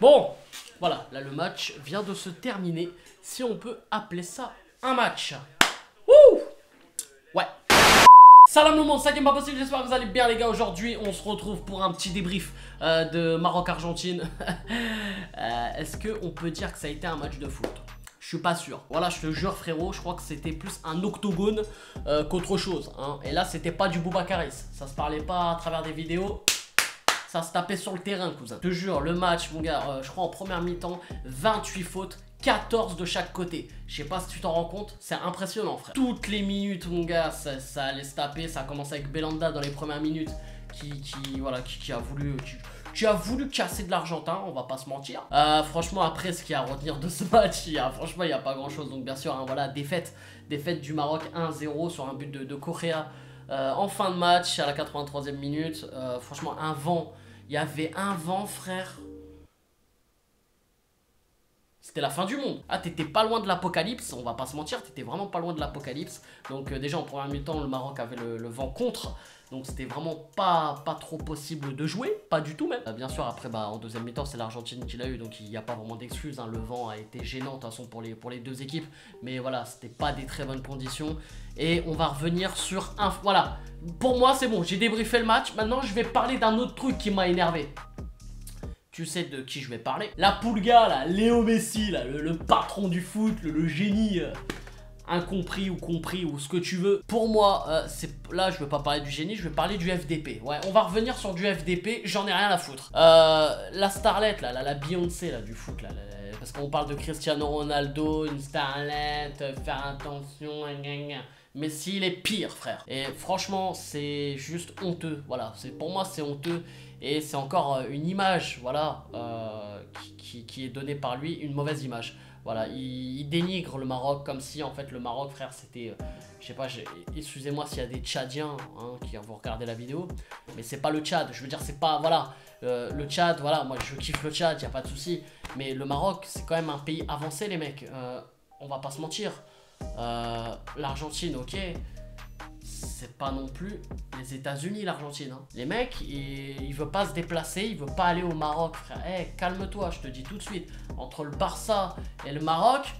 Bon, voilà, là le match vient de se terminer, si on peut appeler ça un match. Wouh! Ouais. Salam tout le monde, ça qui est pas possible, j'espère que vous allez bien les gars. Aujourd'hui on se retrouve pour un petit débrief de Maroc-Argentine. Est-ce qu'on peut dire que ça a été un match de foot? Je suis pas sûr. Voilà, je te jure frérot, je crois que c'était plus un octogone qu'autre chose, hein. Et là c'était pas du Boubacaris, ça se parlait pas à travers des vidéos. Ça se tapait sur le terrain, cousin. Je te jure, le match, mon gars, je crois en première mi-temps, 28 fautes, 14 de chaque côté. Je sais pas si tu t'en rends compte, c'est impressionnant, frère. Toutes les minutes, mon gars, ça allait se taper. Ça a commencé avec Belhanda dans les premières minutes, qui a voulu casser de l'Argentin, on va pas se mentir. Franchement, après, ce qu'il y a à retenir de ce match, franchement, il n'y a pas grand-chose. Donc, bien sûr, hein, voilà, défaite du Maroc 1-0 sur un but de Correa. En fin de match, à la 83e minute, franchement, un vent. Il y avait un vent, frère. C'était la fin du monde. Ah, t'étais pas loin de l'apocalypse, on va pas se mentir, t'étais vraiment pas loin de l'apocalypse. Donc déjà en première mi-temps, le Maroc avait le vent contre. Donc c'était vraiment pas trop possible de jouer, pas du tout même. Bien sûr après en deuxième mi-temps c'est l'Argentine qui l'a eu, donc il n'y a pas vraiment d'excuses, hein. Le vent a été gênant de toute façon pour les deux équipes. Mais voilà, c'était pas des très bonnes conditions. Et on va revenir sur un... Voilà, pour moi c'est bon, j'ai débriefé le match. Maintenant je vais parler d'un autre truc qui m'a énervé. Tu sais de qui je vais parler? La Pulga, là, Léo Messi, là, le patron du foot, le génie incompris ou compris ou ce que tu veux. Pour moi, là je vais pas parler du génie, je vais parler du FDP. Ouais, on va revenir sur du FDP, j'en ai rien à foutre. La starlet, là, la Beyoncé là, du foot, là, parce qu'on parle de Cristiano Ronaldo, une starlet, faire attention, Messi il est pire, frère. Et franchement c'est juste honteux. Voilà, pour moi c'est honteux. Et c'est encore une image, voilà, qui est donnée par lui, une mauvaise image. Voilà, il dénigre le Maroc comme si en fait le Maroc, frère, c'était, je sais pas, excusez-moi s'il y a des Tchadiens hein, qui vont regarder la vidéo, mais c'est pas le Tchad. Je veux dire, c'est pas, voilà, le Tchad, voilà, moi je kiffe le Tchad, y a pas de souci. Mais le Maroc, c'est quand même un pays avancé, les mecs. On va pas se mentir. L'Argentine, ok. C'est pas non plus les États-Unis, l'Argentine. Hein. Les mecs, il veut pas se déplacer, il veut pas aller au Maroc, frère. Hey, calme-toi, je te dis tout de suite. Entre le Barça et le Maroc,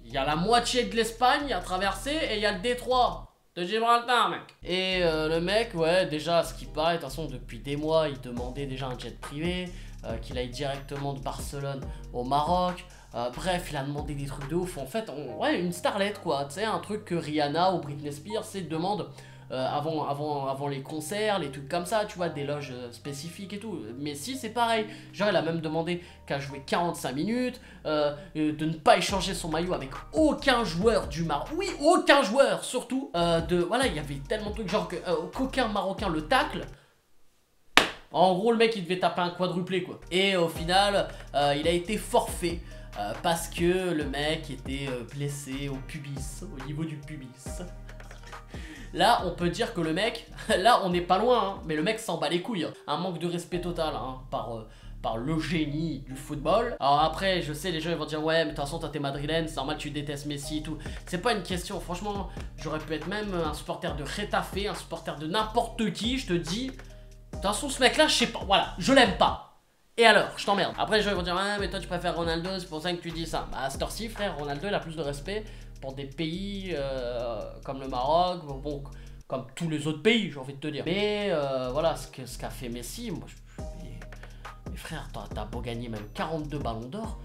il y a la moitié de l'Espagne à traverser et il y a le détroit de Gibraltar, mec. Et le mec, ouais, déjà, ce qui paraît, de toute façon, depuis des mois, il demandait déjà un jet privé, qu'il aille directement de Barcelone au Maroc. Bref, il a demandé des trucs de ouf. En fait, ouais, une starlette quoi. Tu sais, un truc que Rihanna ou Britney Spears demandent avant les concerts, les trucs comme ça, tu vois, des loges spécifiques et tout. Mais si, c'est pareil. Genre, il a même demandé qu'à jouer 45 minutes, de ne pas échanger son maillot avec aucun joueur du Maroc. Oui, aucun joueur, surtout. Voilà, il y avait tellement de trucs, genre qu'aucun Marocain le tacle. En gros, le mec, il devait taper un quadruplé, quoi. Et au final, il a été forfait. Parce que le mec était blessé au pubis, au niveau du pubis. Là, on peut dire que le mec, là, on n'est pas loin, hein, mais le mec s'en bat les couilles. Hein. Un manque de respect total hein, par le génie du football. Alors après, je sais, les gens ils vont dire, ouais, mais de toute façon, toi, t'es madrilène, c'est normal, tu détestes Messi et tout. C'est pas une question, franchement, j'aurais pu être même un supporter de Retafe, un supporter de n'importe qui, je te dis. De toute façon, ce mec-là, je sais pas, voilà, je l'aime pas. Et alors, je t'emmerde. Après, les gens vont dire, ouais, mais toi, tu préfères Ronaldo, c'est pour ça que tu dis ça. Bah, à cette heure-ci, frère, Ronaldo, il a plus de respect pour des pays comme le Maroc, bon, comme tous les autres pays, j'ai envie de te dire. Mais voilà, ce qu'a fait Messi, moi, mais frère, t'as beau gagner même 42 ballons d'or,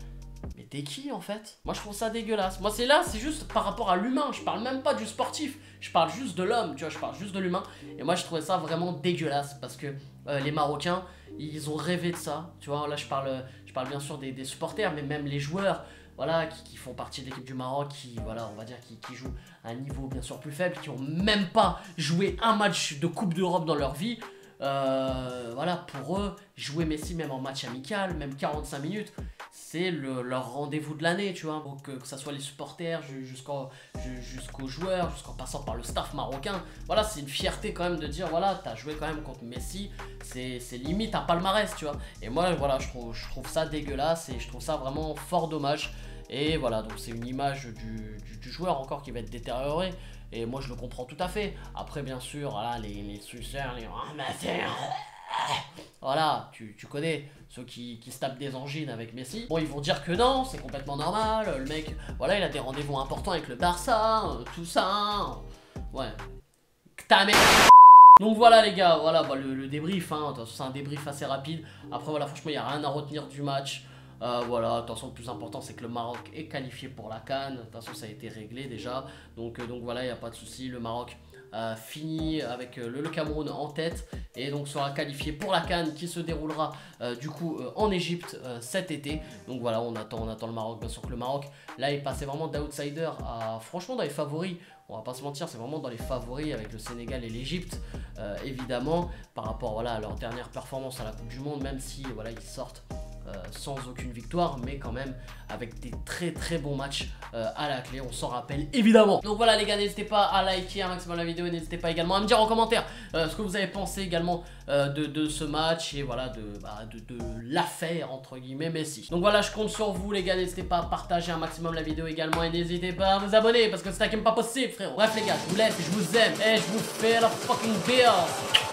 mais t'es qui en fait? Moi, je trouve ça dégueulasse. Moi, c'est juste par rapport à l'humain. Je parle même pas du sportif. Je parle juste de l'homme, tu vois, je parle juste de l'humain. Et moi, je trouvais ça vraiment dégueulasse parce que les Marocains, ils ont rêvé de ça, tu vois. Là, je parle bien sûr des supporters, mais même les joueurs, voilà, qui font partie de l'équipe du Maroc, voilà, on va dire, qui jouent à un niveau bien sûr plus faible, qui ont même pas joué un match de Coupe d'Europe dans leur vie. Voilà, pour eux, jouer Messi même en match amical, même 45 minutes, c'est leur rendez-vous de l'année, tu vois. Donc que ça soit les supporters jusqu'aux joueurs, jusqu'en passant par le staff marocain, voilà, c'est une fierté quand même de dire, voilà, t'as joué quand même contre Messi, c'est limite un palmarès, tu vois. Et moi, voilà, je trouve ça dégueulasse et je trouve ça vraiment fort dommage. Et voilà, donc c'est une image du joueur encore qui va être détériorée. Et moi je le comprends tout à fait. Après bien sûr, voilà, les suceurs, les ramasseurs, Voilà, tu connais ceux qui se tapent des angines avec Messi. Bon, ils vont dire que non, c'est complètement normal. Le mec, voilà, il a des rendez-vous importants avec le Barça, tout ça. Ouais. Ta mère. Donc voilà les gars, voilà bah, le débrief, hein. C'est un débrief assez rapide. Après voilà, franchement, il n'y a rien à retenir du match. Voilà, de toute façon, le plus important, c'est que le Maroc est qualifié pour la CAN. De toute façon, ça a été réglé déjà. Donc voilà, il n'y a pas de souci. Le Maroc finit avec le Cameroun en tête et donc sera qualifié pour la CAN qui se déroulera du coup en Égypte cet été. Donc voilà, on attend le Maroc. Bien sûr que le Maroc, là, est passé vraiment d'outsider à franchement dans les favoris. On va pas se mentir, c'est vraiment dans les favoris avec le Sénégal et l'Égypte, évidemment, par rapport voilà, à leur dernière performance à la Coupe du Monde, même si voilà, ils sortent sans aucune victoire, mais quand même avec des très bons matchs à la clé, on s'en rappelle évidemment. Donc voilà les gars, n'hésitez pas à liker un maximum la vidéo, n'hésitez pas également à me dire en commentaire ce que vous avez pensé également de ce match et voilà de l'affaire entre guillemets Messi. Donc voilà, je compte sur vous les gars, n'hésitez pas à partager un maximum la vidéo également et n'hésitez pas à vous abonner parce que c'est un game pas possible frérot. Bref les gars, je vous laisse et je vous aime et je vous fais la fucking bill.